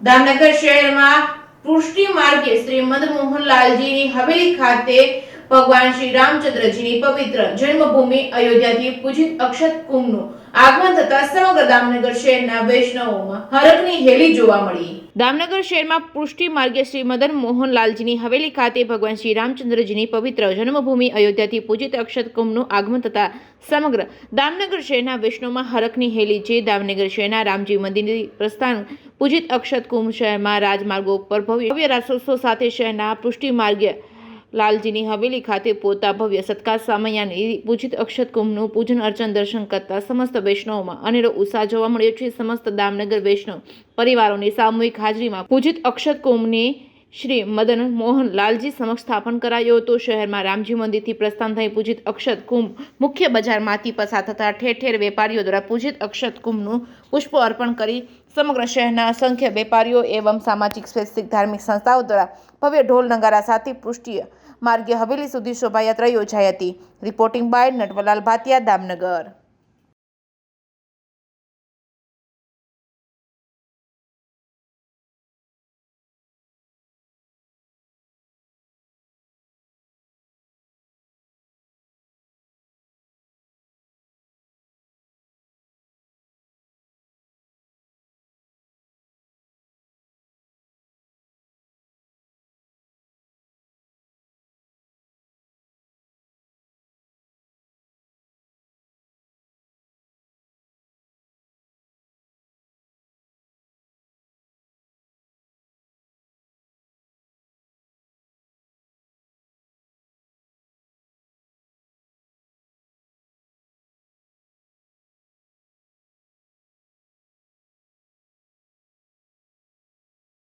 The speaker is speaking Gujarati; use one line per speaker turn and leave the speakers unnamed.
દામનગર શહેરમાં પુષ્ટિ માર્ગે શ્રી મદન મોહનલાલજીની હવેલી ખાતે ભગવાન શ્રી રામચંદ્રજીની પવિત્ર જન્મભૂમિ અયોધ્યાથી પૂજિત અક્ષત કુંભનું આગમન થતા સમગ્ર દામનગર શહેરના વૈષ્ણવોમાં હરખની હેલી જોવા મળી। દામનગર શહેરમાં પુષ્ટિ માર્ગે શ્રી મદન મોહનલાલજીની હવેલી ખાતે ભગવાન શ્રી રામચંદ્રજીની પવિત્ર જન્મભૂમિ અયોધ્યાથી પૂજિત અક્ષત કુંભનું આગમન થતા સમગ્ર દામનગર શહેરના વૈષ્ણવમાં હરખની હેલી છે। દામનગર શહેરના રામજી મંદિરથી પ્રસ્થાન પૂજિત અક્ષત કુંભ શહેરમાં રાજમાર્ગો પર ભવ્ય રાસોત્સવ સાથે શહેરના પુષ્ટિ માર્ગે લાલજીની હવેલી ખાતે પોતા ભવ્ય સત્કાર સામૈયાની પૂજિત અક્ષત કુંભનું પૂજન અર્ચન દર્શન કરતા સમસ્ત વૈષ્ણવોમાં અનેરો ઉત્સાહ જોવા મળ્યો છે। સમસ્ત દામનગર વૈષ્ણવ પરિવારોની સામૂહિક હાજરીમાં પૂજિત અક્ષત કુંભની શ્રી મદન મોહન લાલજી સમક્ષ સ્થાપન કરાયો હતો। શહેરમાં રામજી મંદિરથી પ્રસ્થાન થઈ પૂજિત અક્ષત કુંભ મુખ્ય બજારમાંથી પસાર થતા ઠેર ઠેર વેપારીઓ દ્વારા પૂજિત અક્ષત કુંભનું પુષ્પો અર્પણ કરી સમગ્ર શહેરના અસંખ્ય વેપારીઓ એવં સામાજિક સ્વૈચ્છિક ધાર્મિક સંસ્થાઓ દ્વારા ભવ્ય ઢોલ નગારા સાથે પુષ્ટિ માર્ગે હવેલી સુધી શોભાયાત્રા યોજાઈ હતી। Reporting by Natwarlal Bhatia, Damnagar.